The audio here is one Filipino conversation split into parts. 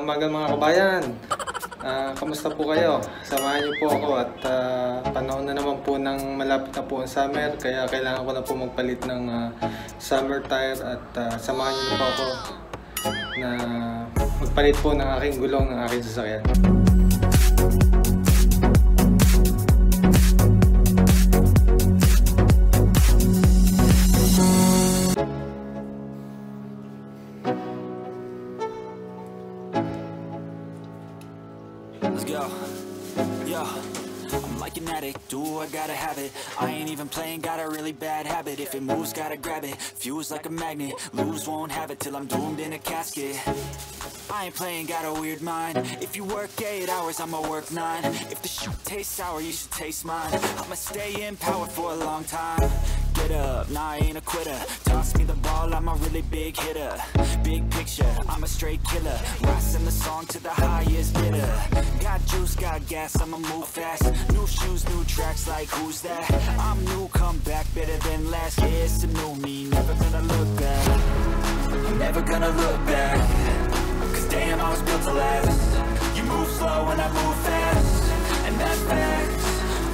umaga mga kabayan. Kamusta po kayo? Samahan niyo po ako at panahon na naman po ng malapit na po ang summer, kaya kailangan ko na po magpalit ng summer tire at samahan niyo po ako na magpalit po ng aking gulong ng aking sasakyan. I'm like an addict, do I gotta have it. I ain't even playing, got a really bad habit. If it moves, gotta grab it, fuse like a magnet. Lose, won't have it till I'm doomed in a casket. I ain't playing, got a weird mind. If you work 8 hours, I'ma work 9. If the shoot tastes sour, you should taste mine. I'ma stay in power for a long time. Get up, nah, I ain't a quitter. Toss me the ball, I'm a really big hitter. Big picture, I'm a straight killer. Rising the song to the highest bidder. Got juice, got gas, I'ma move fast. New shoes, new tracks, like who's that? I'm new, come back, better than last. Yeah, it's a new me, never gonna look back. I'm never gonna look back. Cause damn, I was built to last. You move slow and I move fast. And that's facts.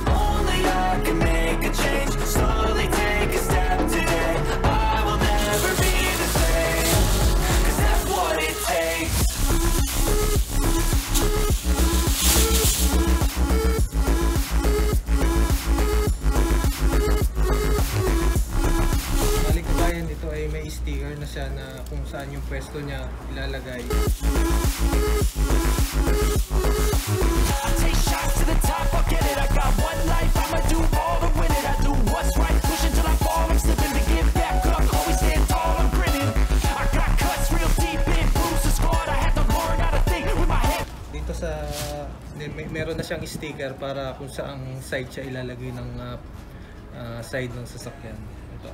Only I can make a change. Slowly take a step today. I will never be the same. Cause that's what it takes. Balik kabayan, ito ay may sticker na siya na kung saan yung pwesto niya ilalagay. Take shots to the top, I'll get it. I got one life, I'ma do all to win it. I do what's right, push until I fall. I'm slipping to give back up, always stand tall, I'm grinning. I got cuts real deep in, bruises scarred. I had to learn how to think with my head. Dito sa meron na siyang sticker para kung saang side siya ilalagay ng side ng sasakyan. Ito.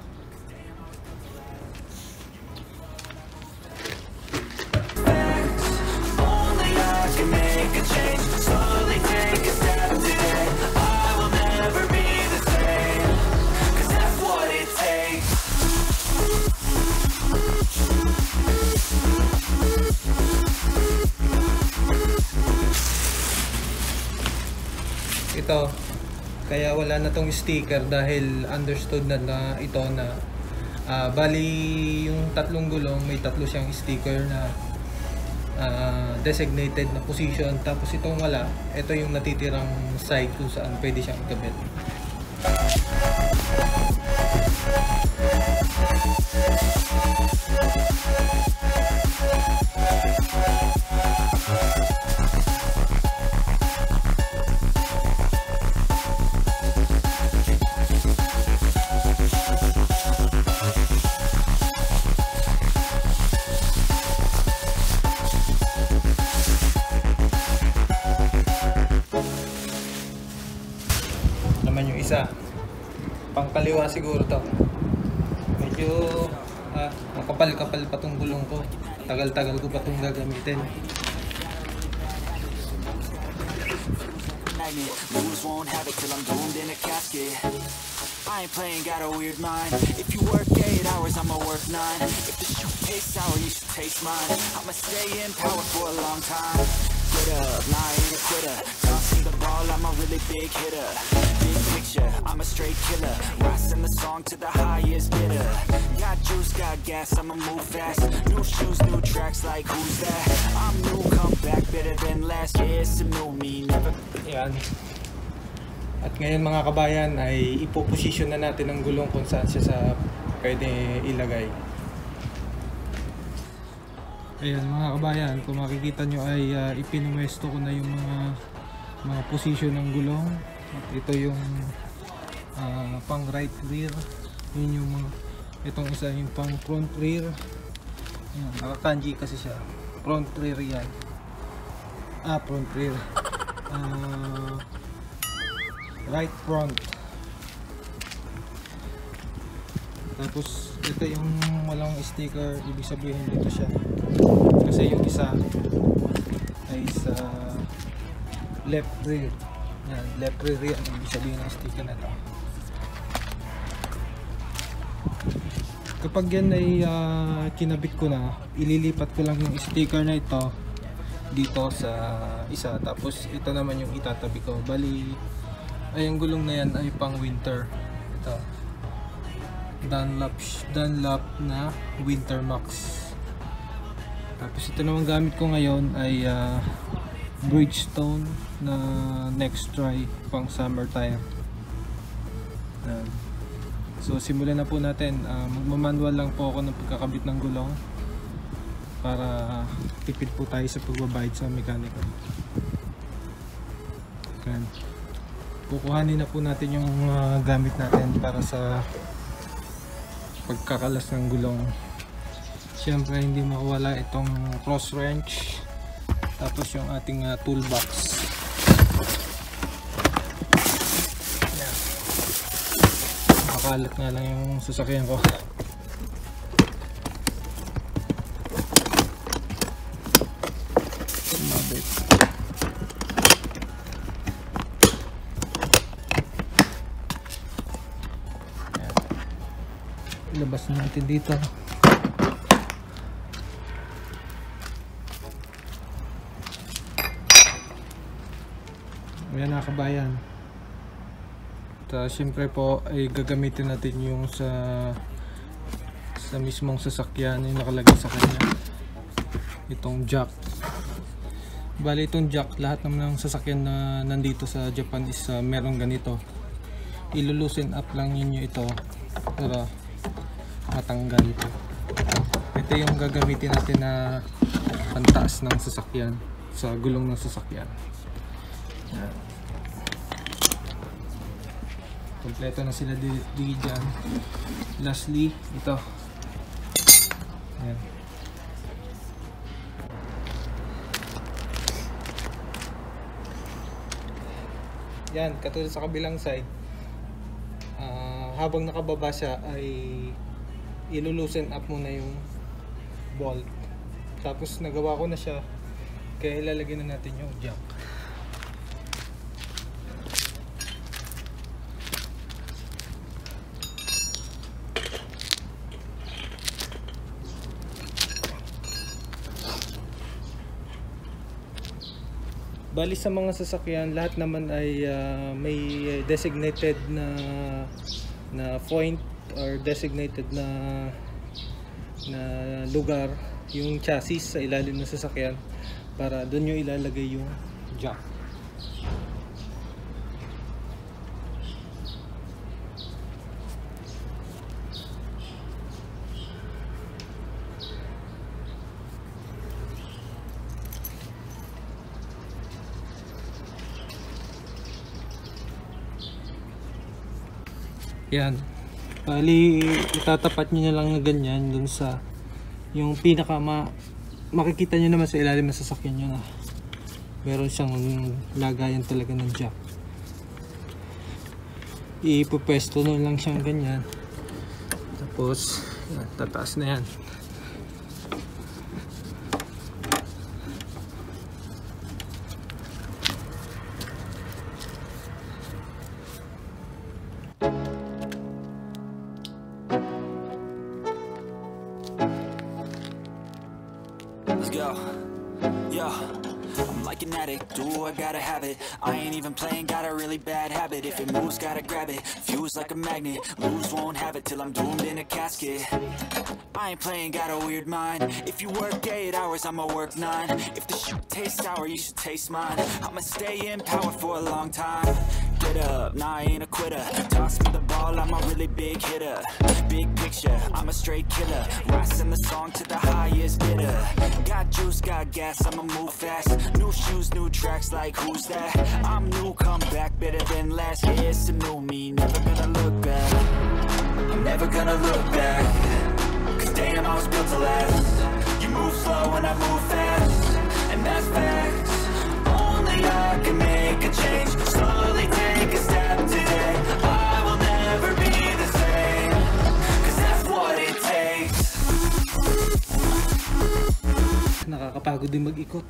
Only I can make a change. Slowly take a step today. I will never be the same. Cause that's what it takes. Ito, kaya wala na tong sticker dahil understood na ito na bali yung tatlong gulong may tatlo siyang sticker na designated na position, tapos itong wala, ito yung natitirang side kung saan pwede siyang ikabit. Naman yung isa, pangkaliwa siguro to, medyo makapal-kapal pa tong gulong ko, tagal-tagal ko pa tong gagamitin. Lose, won't have it till I'm doomed in a casket. I ain't playing, got a weird mind. If you work 8 hours, I'ma work 9. If the shoot tastes sour, you should taste mine. I'ma stay in power for a long time. Get up, nah, I ain't a quitter. Toss me the ball, I'm a really big hitter. Big picture, I'm a straight killer. Rising the song to the highest bidder. Got juice, got gas, I'ma move fast. New shoes, new tracks, like who's that? I'm new, come back, better than last. Yeah, it's a new me, never. Yan. At ngayon mga kabayan ay ipoposisyon na natin ang gulong kung saan siya sa pwede ilagay. Ayan mga kabayan, kung makikita nyo ay ipinumwesto ko na yung mga position ng gulong. At ito yung pang right rear, yun yung itong isa yung pang front rear. Ayan, nakakanji kasi siya, front rear yan. Front rear, right front. Tapos ito yung walang sticker, ibig sabihin dito siya. Kasi yung isa ay sa left rear. Yan, left rear yan, ibig sabihin ng sticker na ito. Kapag yan ay kinabit ko na, ililipat ko lang yung sticker na ito dito sa isa, tapos ito naman yung itatabi ko. Bali ay ang gulong na yan ay pang winter. Ito Dunlop na Winter Max. Tapos ito naman gamit ko ngayon ay Bridgestone na Next Try pang summer tire. So simulan na po natin. Magmamanual lang po ako ng pagkakabit ng gulong para tipid po tayo sa pagbabayad sa mekaniko. Kukuhanin na po natin yung gamit natin para sa pagkakalas ng gulong. Siyempre hindi mawala itong cross wrench, tapos yung ating toolbox. Yan. Makalat nga lang yung sasakyan ko. Mabit. Yan. Ilabas natin dito. Ayan na kabayan. Siyempre po ay gagamitin natin yung sa mismong sasakyan yung nakalagay sa kanya, itong jack. Bali itong jack, lahat naman ng sasakyan na nandito sa Japan is meron ganito. Ilulusen up lang ninyo ito para matanggal ito. Ito yung gagamitin natin na pantaas ng sasakyan, sa gulong ng sasakyan. Yan. Kompleto na sila dyan. Lastly, ito. Yan. Yan, katulad sa kabilang side. Habang nakababa siya ay ilulusen up muna yung bolt. Tapos nagawa ko na siya, kaya ilalagay na natin yung jack. Bali sa mga sasakyan, lahat naman ay may designated na point or designated na lugar yung chassis sa ilalim ng sasakyan para doon yung ilalagay yung jack. Yan. Bali, itatapat nyo na lang na ganyan dun sa yung pinaka makikita nyo naman sa ilalim ng sasakyan nyo na meron siyang lagayan talaga ng jack. Ipupwesto nyo lang siyang ganyan. Tapos, yan, tataas na yan. Let's go. Yo, I'm like an addict, do I gotta have it. I ain't even playing, got a really bad habit. If it moves, gotta grab it, fuse like a magnet. Lose, won't have it till I'm doomed in a casket. I ain't playing, got a weird mind. If you work 8 hours, I'ma work 9. If the shit tastes sour, you should taste mine. I'ma stay in power for a long time. Get up, nah, I ain't a quitter. Toss me the ball, I'm a really big hitter. Big picture, I'm a straight killer. Rising the song to the highest bidder. Got juice, got gas, I'ma move fast. New shoes, new tracks, like who's that? I'm new, come back, better than last. Yeah, it's a new me, never gonna look back. I'm never gonna look back. Cause damn, I was built to last. You move slow and I move fast, and that's facts. Only I can make a change. Slowly take a step today. I will never be the same. Cause that's what it takes. Nakakapagod din mag-ikot.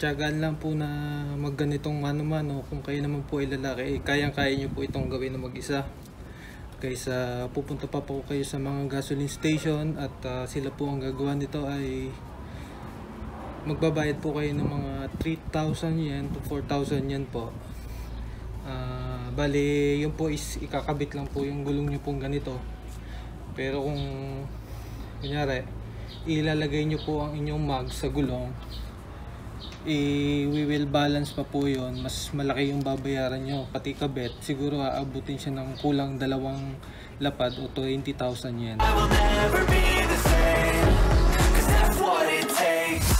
Tiyagaan lang po na magganitong mano-mano. Kung kayo naman po ay lalaki, kayang-kaya nyo po itong gawin na mag-isa. kaysa pupunta pa po kayo sa mga gasoline station at sila po ang gagawa nito, ay magbabayad po kayo ng mga 3,000 yen to 4,000 yen po. Bali yun po is ikakabit lang po yung gulong nyo pong ganito. Pero kung kunyari ilalagay nyo po ang inyong mag sa gulong, we will balance pa po yun, mas malaki yung babayaran nyo pati kabit. Siguro aabutin siya ng kulang 2 lapad o 20,000 yen. I will never be the same, 'cause that's what it takes.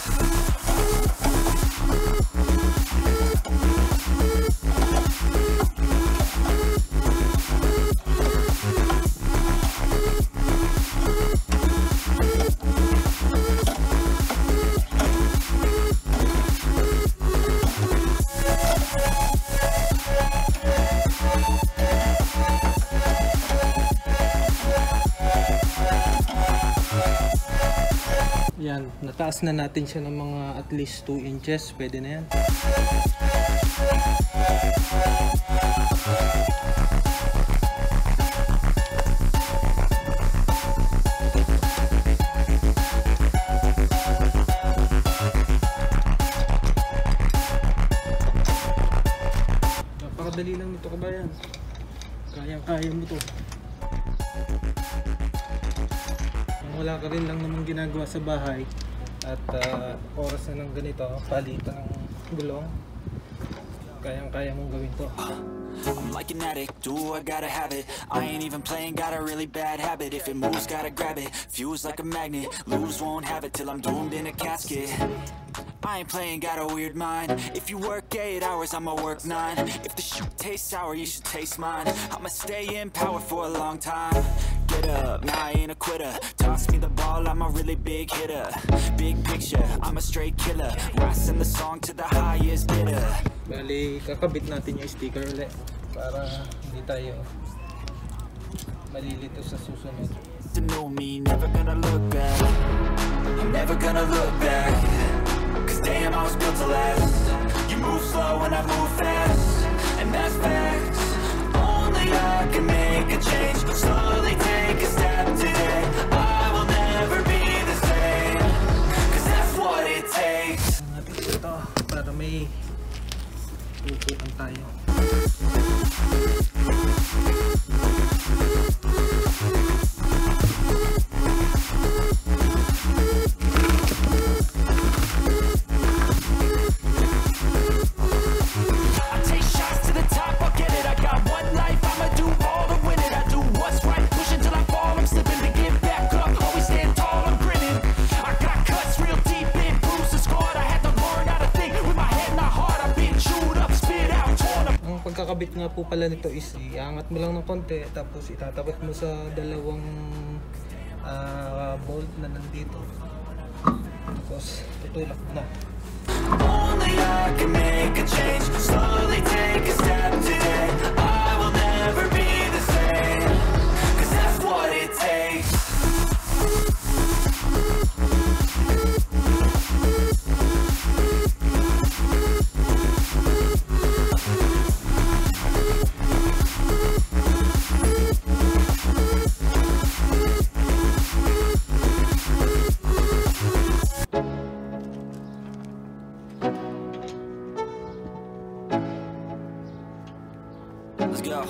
Yan, nataas na natin siya ng mga at least 2 inches. Pwede na yan. Napakadali lang nito, kabayan. Kaya mo to. Wala ka rin lang naman ginagawa sa bahay at oras na ng ganito, palitan ng gulong, kaya mong gawin to. I'm like an addict, do I gotta have it. I ain't even playing, got a really bad habit. If it moves, gotta grab it, fuse like a magnet. Lose, won't have it till I'm doomed in a casket. I ain't playing, got a weird mind. If you work 8 hours, I'ma work 9. If the shoot tastes sour, you should taste mine. I'ma stay in power for a long time. Get up, nah, I ain't a quitter. Toss me the ball, I'm a really big hitter. Big picture, I'm a straight killer. Rising the song to the highest bidder. Bali, kakabit natin yung sticker ulit para hindi tayo malilito sa susunod. To know me, never gonna look back. I'm never gonna look back. Cause damn, I was built to last. You move slow and I move fast, and that's facts. Only I can make a change. Slowly take a step today. I will never be the same, cause that's what it takes. Natin ito para may tutukan tayo. Pagkakabit nga po pala nito is iangat mo lang ng konti, tapos itatapat mo sa dalawang bolt na nandito, tapos tutulak na. Only I can make a change. Slowly take a step today. I will never be the same, cause that's what it takes. Let's go.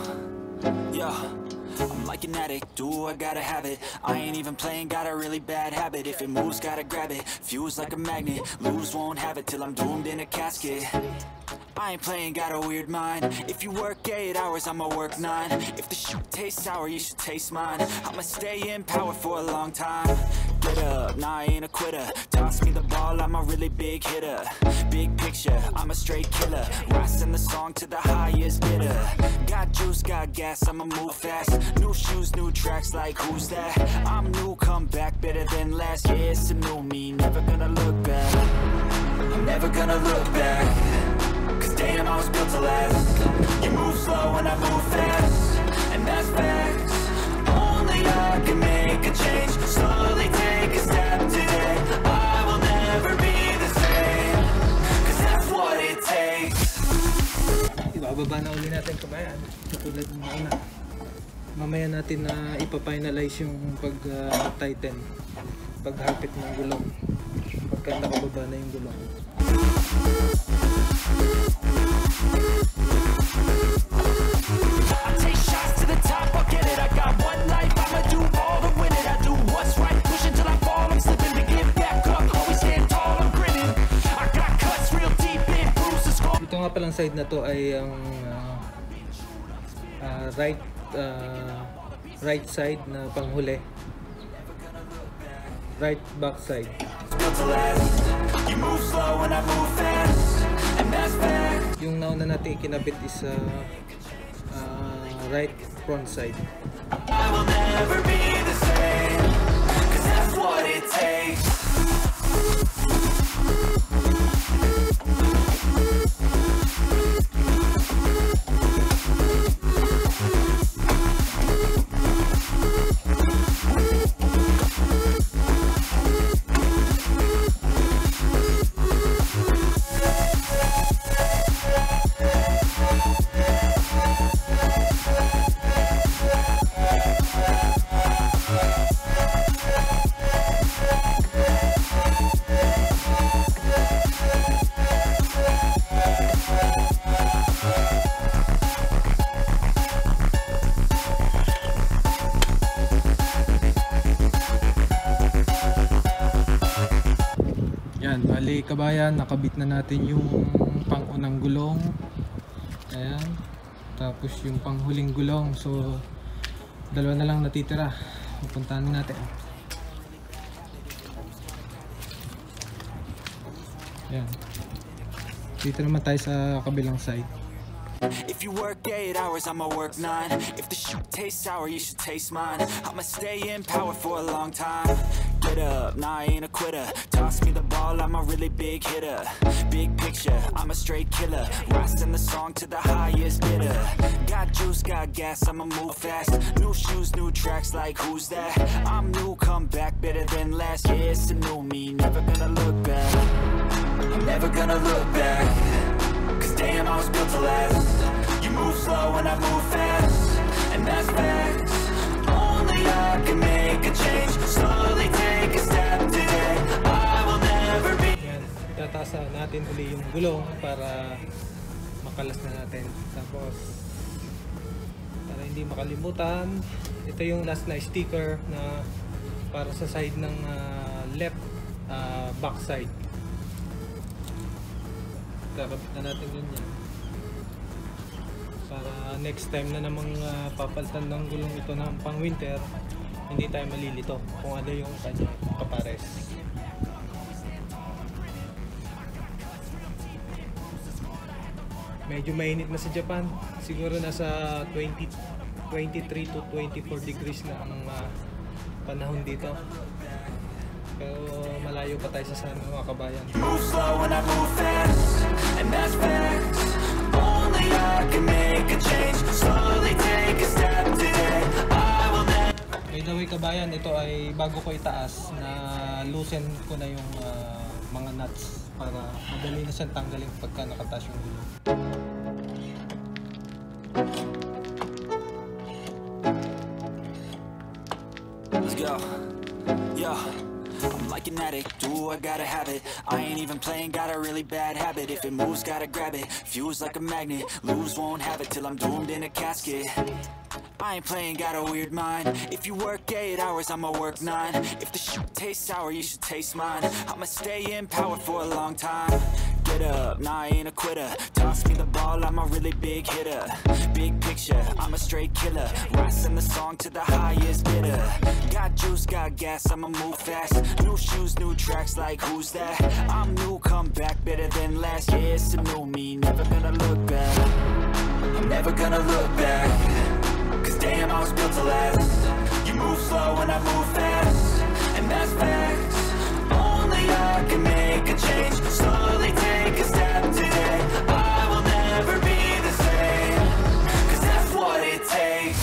Yeah, I'm like an addict, do I gotta have it. I ain't even playing, got a really bad habit. If it moves, gotta grab it, fuse like a magnet. Lose, won't have it till I'm doomed in a casket. I ain't playing, got a weird mind. If you work 8 hours, I'ma work 9. If the shoot tastes sour, you should taste mine. I'ma stay in power for a long time. Get up, nah, I ain't a quitter. Toss me the ball, I'm a really big hitter. Big picture, I'm a straight killer. Rising the song to the highest bidder. Got juice, got gas, I'ma move fast. New shoes, new tracks, like who's that? I'm new, come back better than last. Yeah, it's a new me, never gonna look back. I'm never gonna look back. Cause damn, I was built to last. You move slow and I move fast, and that's facts. Only I can make a change. Slowly take a step today. I will never be the same, cause that's what it takes. Ibababa na uli natin, kabayan, katulad ng una. mamaya natin na ipa-finalize yung pag-tighten, paghapit ng gulong pagka nakababa na yung gulong. I take shots to the top, I'll get it. I got one life, I'ma do all to win it. I do what's right, push until I fall. I'm slipping to give back up, always stand tall, I'm grinning. I got cuts real deep in bruises. Ito nga palang side na to ay ang right side na panghuli, right back side. You move slow and I move fast, and that's fact. Yung nauna natin ikinabit is right front side. I will never be the same, 'cause that's what it takes. Yan, bali kabayan, nakabit na natin yung pang-unang gulong. Ayan. Tapos yung panghuling gulong. So, dalawa na lang natitira. Pupuntahan natin. Ayan. Dito naman tayo sa kabilang side. If you work 8 hours, I'ma work 9. If the shoot tastes sour, you should taste mine. I'ma stay in power for a long time. Get up, nah, I ain't a quitter. Toss me the ball, I'm a really big hitter. Big picture, I'm a straight killer. Rising the song to the highest bidder. Got juice, got gas, I'ma move fast. New shoes, new tracks, like who's that? I'm new, come back better than last. Yeah, it's a new me, never gonna look back. I'm never gonna look back. 'Cause damn, I was built to last. You move slow and I move fast, and that's facts. Only I can make a change. Slowly take a step today. I will never be. Yan, itatasa natin uli yung gulong para makalas na natin. Tapos para hindi makalimutan, ito yung last na sticker na para sa side ng left back side. Kakabit na natin yun yan para next time na namang papalitan ng gulong ito ng pang winter, hindi tayo malilito kung ano yung kanya kapares. Medyo mainit na sa Japan, siguro nasa 23 to 24 degrees na ang panahon dito. Pero malayo pa tayo sa sana, mga kabayan. Move slow and I move fast, and that's facts. Only I can make a change. Slowly take a step today. I will never. By the way, kabayan, ito ay bago ko itaas na loosen ko na yung mga nuts para madali na siyang tanggalin pagka nakataas yung gulong. Let's go. Yo. I'm like an addict, do I gotta have it. I ain't even playing, got a really bad habit. If it moves, gotta grab it. Fuse like a magnet, lose, won't have it till I'm doomed in a casket. I ain't playing, got a weird mind. If you work 8 hours, I'ma work 9. If the shoot tastes sour, you should taste mine. I'ma stay in power for a long time. Get up, nah, I ain't a quitter. Toss me the ball, I'm a really big hitter. Big picture, I'm a straight killer. Rising the song to the highest bidder. Got juice, got gas, I'ma move fast. New shoes, new tracks, like who's that? I'm new, come back better than last. Yeah, it's a new me, never gonna look back. I'm never gonna look back. 'Cause damn, I was built to last. You move slow and I move fast, and that's facts. Only I can make a change. Slowly take a step today. I will never be the same, 'cause that's what it takes.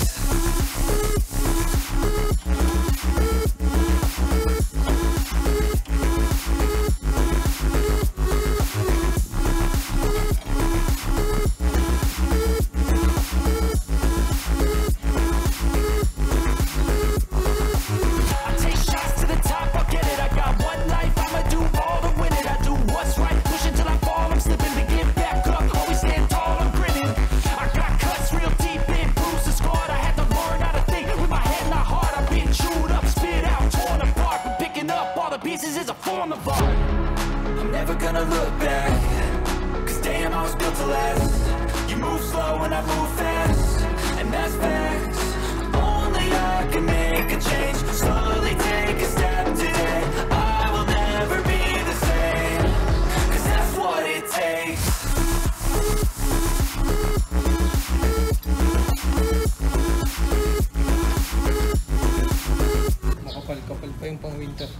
pieces is a form of art. I'm never gonna look back, cause damn, I was built to last. You move slow and I move fast, and that's facts. Only I can make a change, slowly take a step today. I will never be the same, cause that's what it takes. Makapal-kapal pa yung pang winter.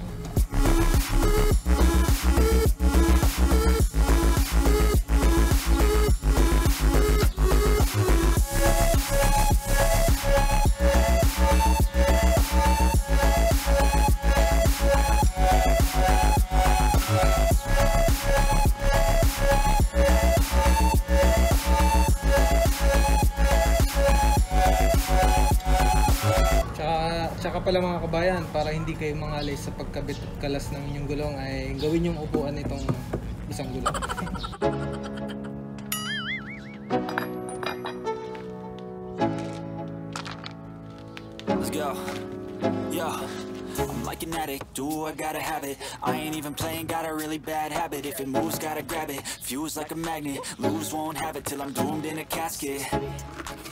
Tsaka pala mga kabayan, para hindi kayo mangalay sa pagkabit at kalas ng inyong gulong, ay gawin yung upuan nitong isang gulong. Let's go. Yeah. I'm like an addict, do I gotta have it. I ain't even playing, got a really bad habit. If it moves, gotta grab it, fuse like a magnet. Lose, won't have it till I'm doomed in a casket.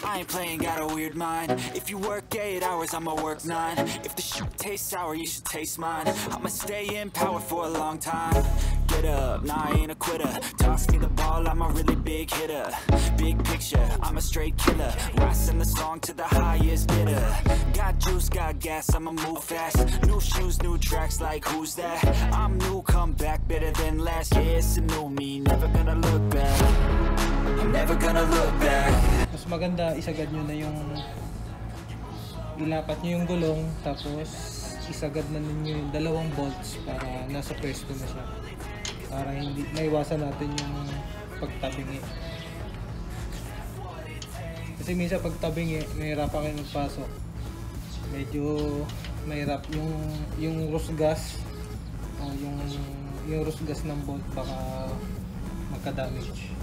I ain't playing, got a weird mind. If you work 8 hours, I'ma work 9. If the shit tastes sour, you should taste mine. I'ma stay in power for a long time. Get up, nah, I ain't a quitter. Toss me the ball, I'm a really big hitter. Big picture, I'm a straight killer. Rising the song to the highest bidder. Got juice, got gas, I'ma move fast. New shoes, new tracks, like who's that? I'm new, come back, better than last. Yeah, it's a new me, never gonna look back. I'm never gonna look back. Mas maganda isagad nyo na yung ilapat nyo yung gulong, tapos isagad na ninyo yung dalawang bolts para nasa pwesto na siya, para hindi maiwasan natin yung pagtabingi. Kasi minsan pagtabingi mahirapan kayo magpasok, medyo mahirap yung rusgas o yung rusgas ng bolt, baka magka-damage.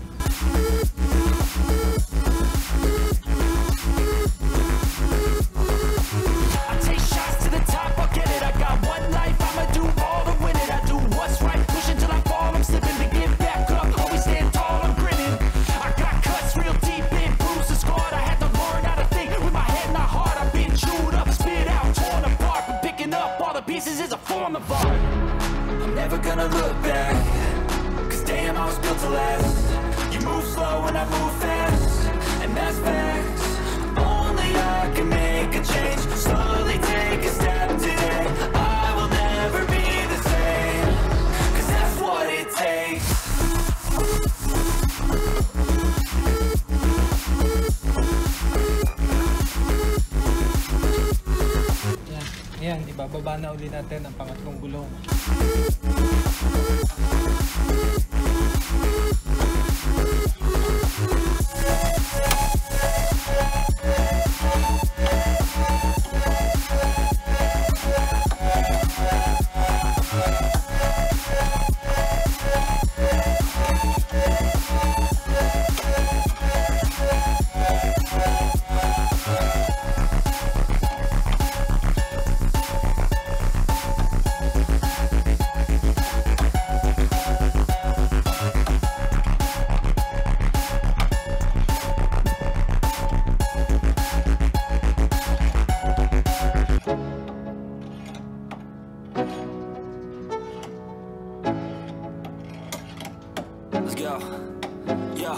I take shots to the top, I'll get it. I got one life, I'ma do all to win it. I do what's right, push until I fall, I'm slipping. To get back up, always stand tall, I'm grinning. I got cuts real deep in, bruises scarred. I had to learn how to think with my head, not heart. I've been chewed up, spit out, torn apart, but picking up all the pieces is a form of art. I'm never gonna look back, cause damn, I was built to last. You move slow and I move fast, and that's facts. Only I can make a change, slowly take a step today. I will never be the same, cause that's what it takes. Yan, ibababa na uli natin ang pangatlong gulong. Let's go. Yeah.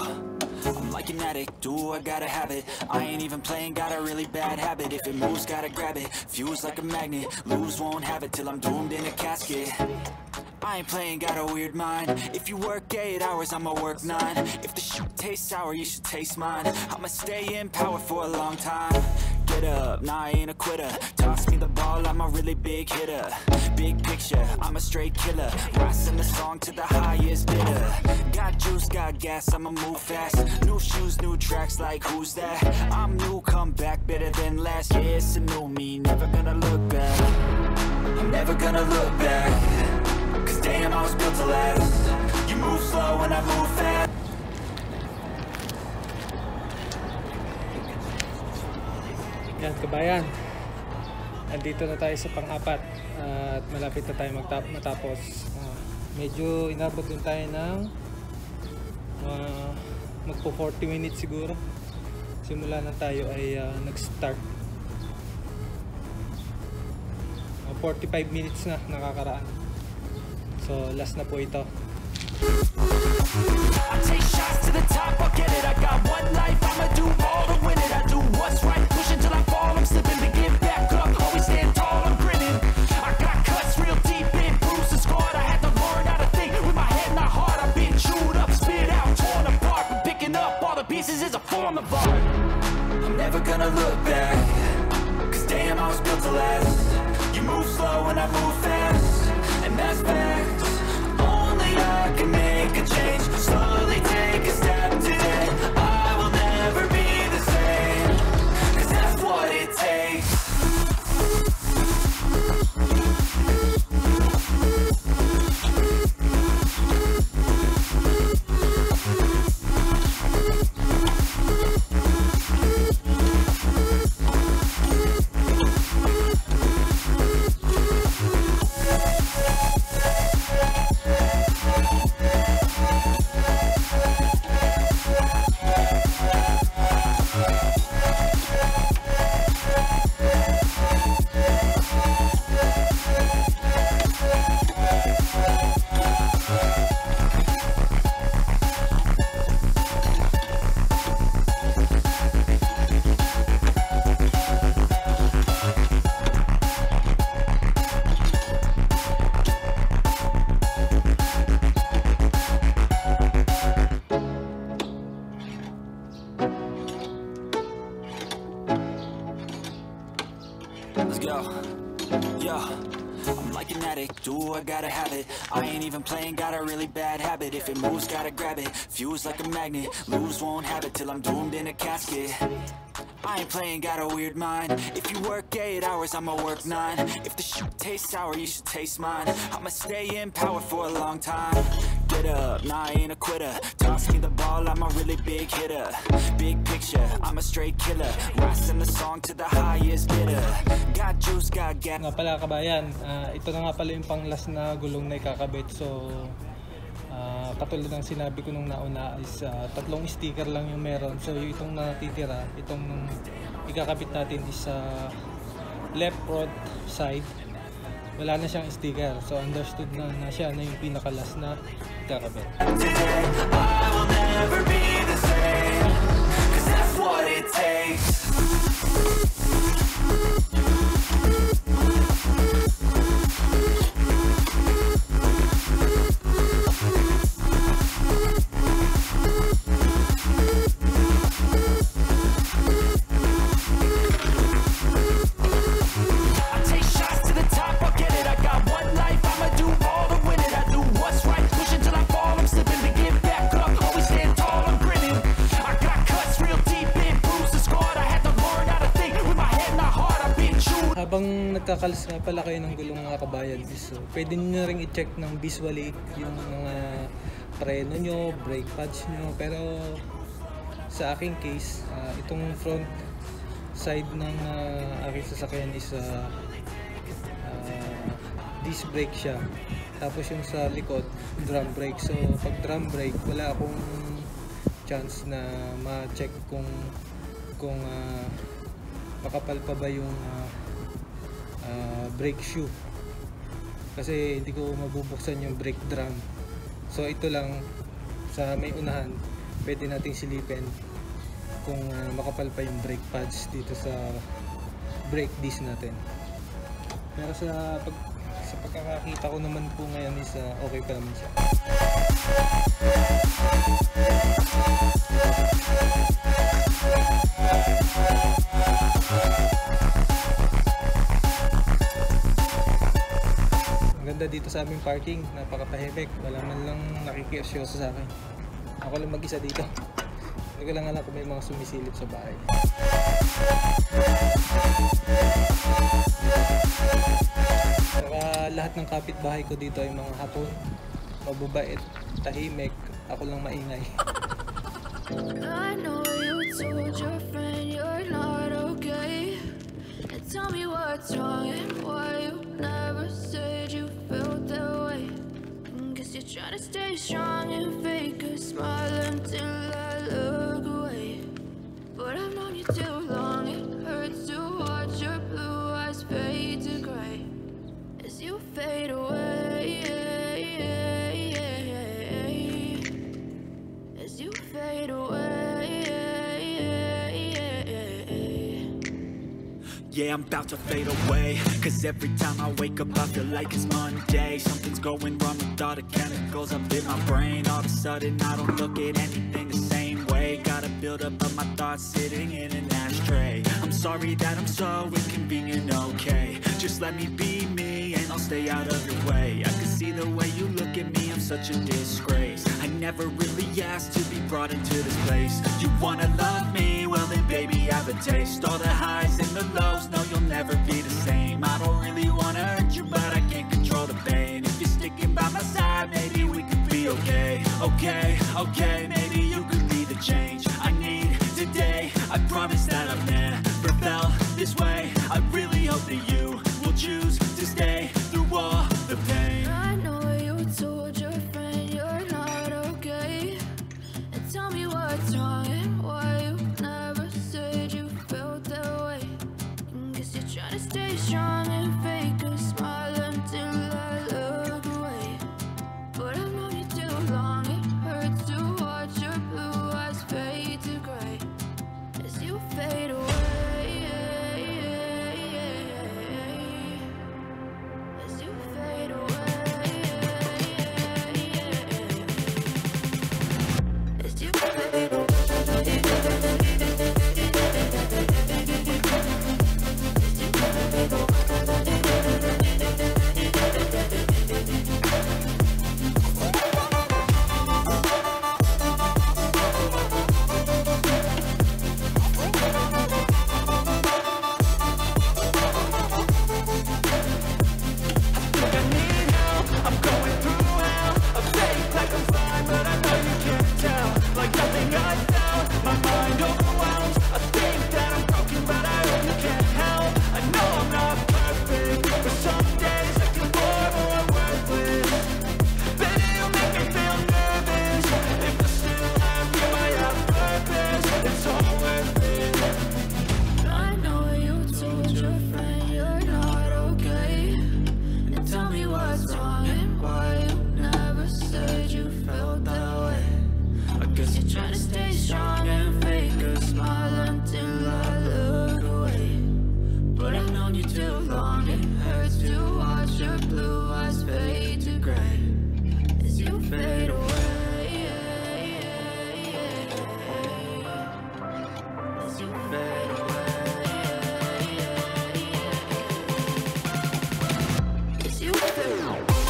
I'm like an addict, do I gotta have it. I ain't even playing, got a really bad habit. If it moves, gotta grab it, fuse like a magnet. Lose, won't have it till I'm doomed in a casket. I ain't playing, got a weird mind. If you work 8 hours, I'ma work 9. If the shit tastes sour, you should taste mine. I'ma stay in power for a long time. Get up, nah, I ain't a quitter. Toss me the ball, I'm a really big hitter. Big picture, I'm a straight killer. Rising the song to the highest bidder. Got juice, got gas, I'ma move fast. New shoes, new tracks, like who's that? I'm new, come back, better than last. Yeah, it's a new me, never gonna look back. I'm never gonna look back, cause damn, I was built to last. You move slow and I move fast. Yan kabayan, andito na tayo sa pang-apat at malapit na tayo matapos. Medyo inabot din tayo ng magpo 40 minutes siguro. Simula na tayo ay nag-start. 45 minutes na nakakaraan. So last na po ito. I take shots to the top, I'll get it. I got one life, I'ma do all to win it. I do what's right, push until I fall. I'm slipping to get back up, always stand tall, I'm grinning. I got cuts real deep in, bruises scarred. I had to learn how to think with my head, not heart. I've been chewed up, spit out, torn apart. But picking up all the pieces is a form of art. I'm never gonna look back, cause damn, I was built to last. You move slow and I move fast, and that's facts. Only I can make a change, slowly take a step today. I will never be the same, cause that's what it takes. Let's go. Yeah, I'm like an addict, do I gotta have it. I ain't even playing, got a really bad habit. If it moves, gotta grab it. Fuse like a magnet, lose, won't have it till I'm doomed in a casket. I ain't playing, got a weird mind. If you work 8 hours, I'ma work 9. If the shit tastes sour, you should taste mine. I'ma stay in power for a long time. Get up, nah, I ain't a quitter. Toss me the ball, I'm a really big hitter. Big picture, I'm a straight killer. Rising the song to the highest bidder. Got juice, got gas. Nga pala kabayan, ito na nga pala yung pang-last na gulong na ikakabit. So katulad ng sinabi ko nung nauna is 3 sticker lang yung meron. So itong natitira, itong ikakabit natin is left front side, wala na siyang sticker. So understood na siya na yung pinaka-last na ikakabit. Today, I will never be the same, cause that's what it takes. Habang nagkakalas nga pala kayo ng gulong mga kabayan, so pwede nyo rin i-check ng visually yung mga preno nyo, brake pads nyo. Pero sa aking case, itong front side ng aking sasakyan is disc brake siya. Tapos yung sa likod, drum brake. So pag drum brake, wala akong chance na ma-check kung makapal pa ba yung brake shoe, kasi hindi ko mabubuksan yung brake drum. So ito lang sa may unahan, pwede nating silipin kung makapal pa yung brake pads dito sa brake disc natin. Pero sa pagkakakita ko naman po ngayon is okay pa naman siya. Ganda dito sa aming parking, napakatahimik, wala man lang nakikiusyoso sa akin. Ako lang mag-isa dito. Hindi ko lang alam kung may mga sumisilip sa bahay. Saka lahat ng kapitbahay ko dito ay mga hapon, mababait, tahimik, ako lang maingay. I know you told your friend you're not okay. Tell me what's wrong and why you never said you felt that way. Guess you're trying to stay strong and fake a smile until I look away. But I've known you too long, it hurts to watch your blue eyes fade to gray as you fade away. As you fade away. Yeah, I'm about to fade away, cause every time I wake up I feel like it's Monday. Something's going wrong with all the chemicals up in my brain. All of a sudden I don't look at anything the same way. Gotta build up of my thoughts sitting in an ashtray. I'm sorry that I'm so inconvenient, okay. Just let me be me and I'll stay out of your way. I can see the way you look at me, I'm such a disgrace. I never really asked to be brought into this place. You wanna love me? Well then baby, have a taste. All the highs and the lows, no, you'll never be the same. I don't really wanna hurt you, but I can't control the pain. If you're sticking by my side, maybe we could be okay. Okay, maybe you could be the change I need today. I promise that I've never felt this way. I really hope that you will choose to stay through all the pain. I know you told your friend you're not okay. And tell me what's wrong and why you never said you felt that way. Guess you're trying to stay strong and fake a smile until I look away. But I've known you too long, it hurts to watch your blue eyes fade to gray as you fade away. As you fade away. As you fade away. Trying to stay strong and fake a smile until I look away. But I've known you too long, it hurts to watch your blue eyes fade to gray as you fade away. As you fade away. As you fade away.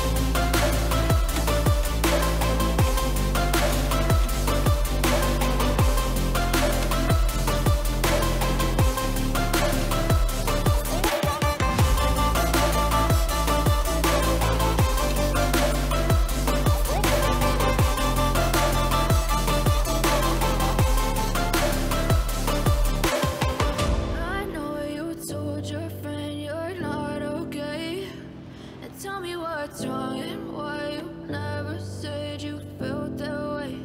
Tell me what's wrong and why you never said you felt that way.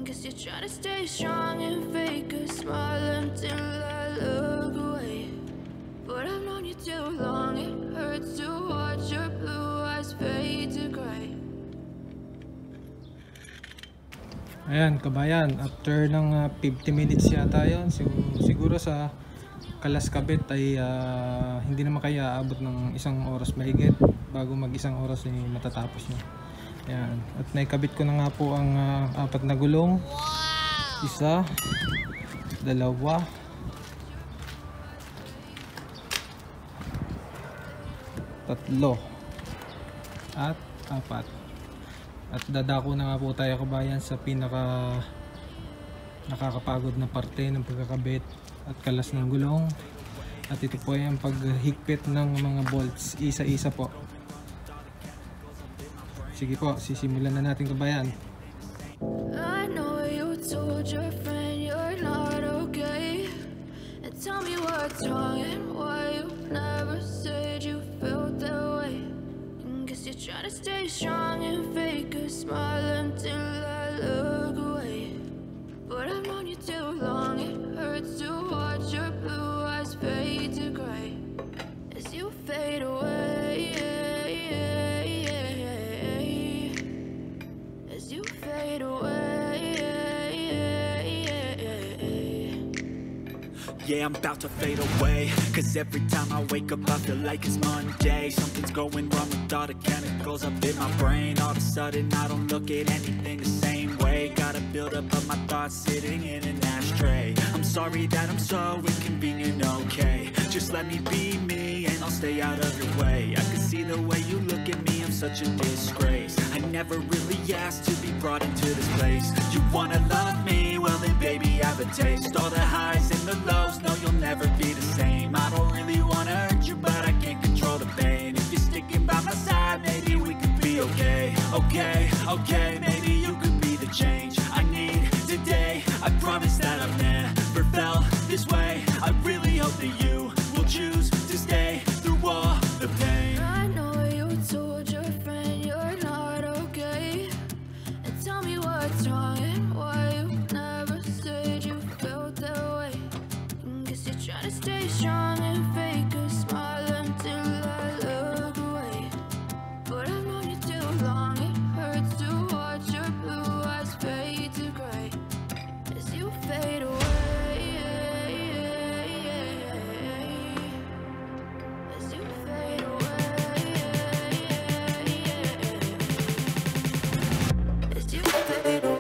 Guess you're trying to stay strong and fake a smile until I look away. But I've known you too long, it hurts to watch your blue eyes fade to gray. Ayan kabayan, after ng 50 minutes yata yun, siguro sa Kalas Kabit ay hindi naman kaya aabot ng 1 oras mahigit bago mag 1 oras ay matatapos nyo. Ayan. At naikabit ko na nga po ang 4 na gulong. 1, 2, 3, at 4. At dadako na nga po tayo kabayan sa pinaka nakakapagod na parte ng pagkakabit at kalas ng gulong. At ito po ay ang paghigpit ng mga bolts isa-isa po. Sige po, sisimulan na natin kabayan. I know you told your friend you're not okay. And tell me what's wrong and why you to stay strong and fake a smile until I look away. But I've known you too long, it hurts to watch your blue eyes fade to gray as you fade away, as you fade away. Yeah, I'm about to fade away, cause every time I wake up I feel like it's Monday. Something's going wrong with all the chemicals up in my brain. All of a sudden I don't look at anything the same way. Got a buildup of my thoughts sitting in an ashtray. I'm sorry that I'm so inconvenient, okay. Just let me be me and I'll stay out of your way. I can see the way you look at me, I'm such a disgrace. I never really asked to be brought into this place. You wanna love me? Well then baby, have a taste. All the highs and the lows, no, you'll never be the same. I don't really wanna hurt you, but I can't control the pain. If you're sticking by my side, maybe we could be okay. Okay, okay, maybe you could be the change I need today. I promise that I've never felt this way. I really hope that you will choose to stay through all the pain. I know you told your friend you're not okay, and tell me what's wrong and why you never said you felt that way. Guess you're trying to stay strong and fake a smile until I look away. But I've known you too long, it hurts to watch your blue eyes fade to gray as you fade away. As you fade away. As you fade away.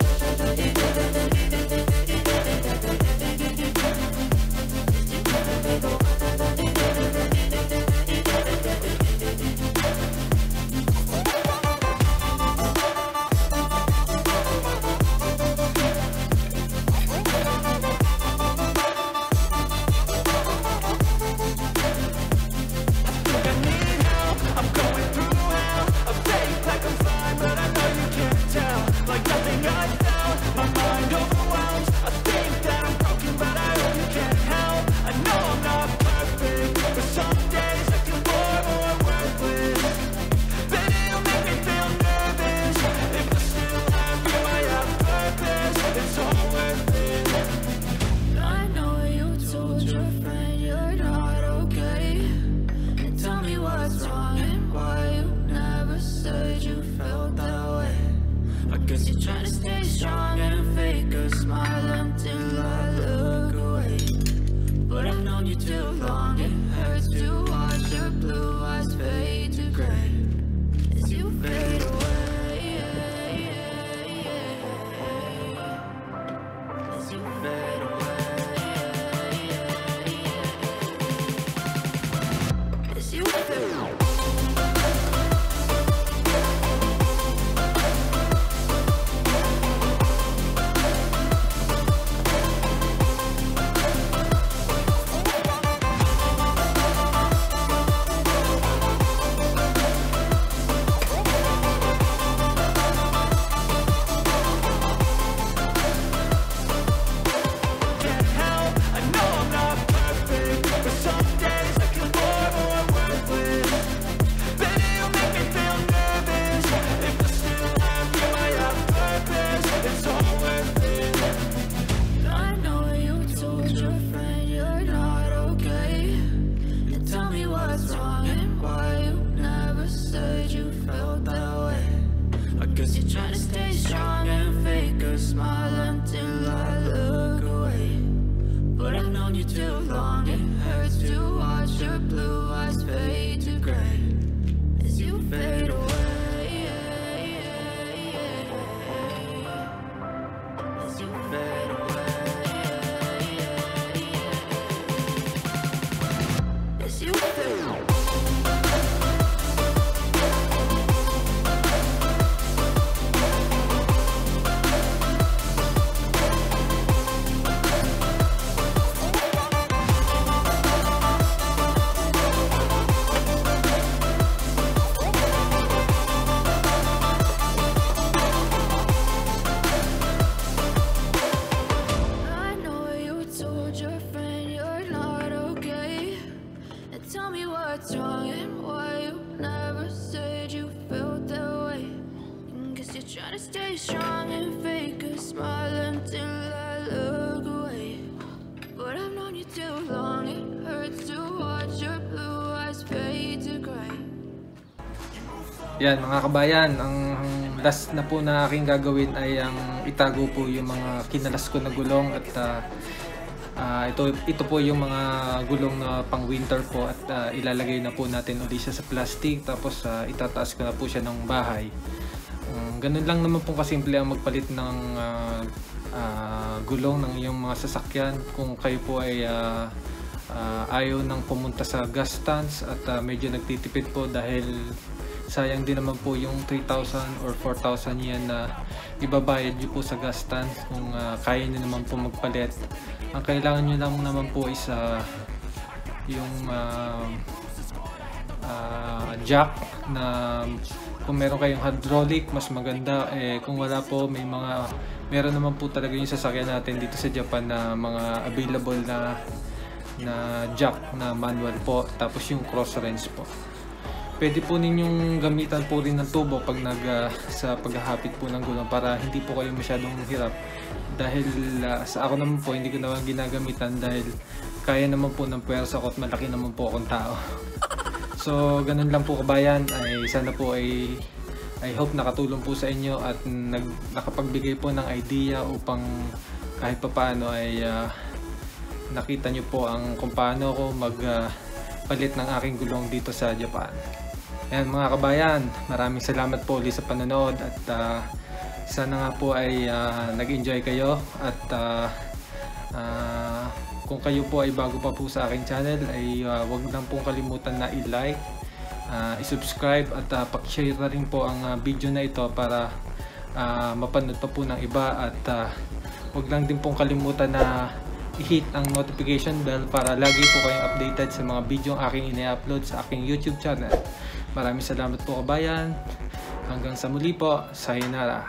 I know you told your friend you're not okay, and tell me what's wrong and why you never said you felt that way. I guess you're trying to stay strong and fake a smile until I look away. But I've known you too long, it hurts to watch your blue eyes fade to gray as you fade away. As you fade away. As you fade away. Try to stay strong and fake a smile until I look away. But I've known you too long, it hurts to watch your blue eyes fade to gray. Yan mga kabayan, ang last na po na aking gagawin ay ang itago po yung mga kinalas ko na gulong at ito po yung mga gulong na pang winter po at ilalagay na po natin ulit siya sa plastic tapos itataas ko na po siya ng bahay. Ganun lang naman po kasimple ang magpalit ng gulong ng iyong mga sasakyan kung kayo po ay ayaw nang pumunta sa gas stands at medyo nagtitipid po dahil sayang din naman po yung 3,000 or 4,000 yen na ibabayad nyo po sa gas stand kung kaya nyo naman po magpalit. Ang kailangan nyo lang naman po is yung jack na kung meron kayong hydraulic mas maganda, kung wala po meron naman po talaga yung sasakyan natin dito sa Japan na mga available na jack na manual po, tapos yung cross wrench po. Pwede po ninyong gamitan po rin ng tubo pag sa paghahapit po ng gulong para hindi po kayo masyadong hirap. Dahil sa ako naman po hindi ko naman ginagamitan dahil kaya naman po ng puwersa ko at malaki naman po akong tao. So ganun lang po kabayan, ay sana po I hope nakatulong po sa inyo at nakapagbigay po ng idea upang kahit papaano ay nakita nyo po kung paano ako magpalit ng aking gulong dito sa Japan. Ayan mga kabayan, maraming salamat po ulit sa panonood at sana nga po ay nag-enjoy kayo at kung kayo po ay bago pa po sa aking channel ay wag lang pong kalimutan na i-like, i-subscribe at pak-share na rin po ang video na ito para mapanood pa po ng iba at wag lang din pong kalimutan na i-hit ang notification bell para lagi po kayong updated sa mga video ang aking ina-upload sa aking YouTube channel. Maraming salamat po kabayan. Hanggang sa muli po. Sayonara.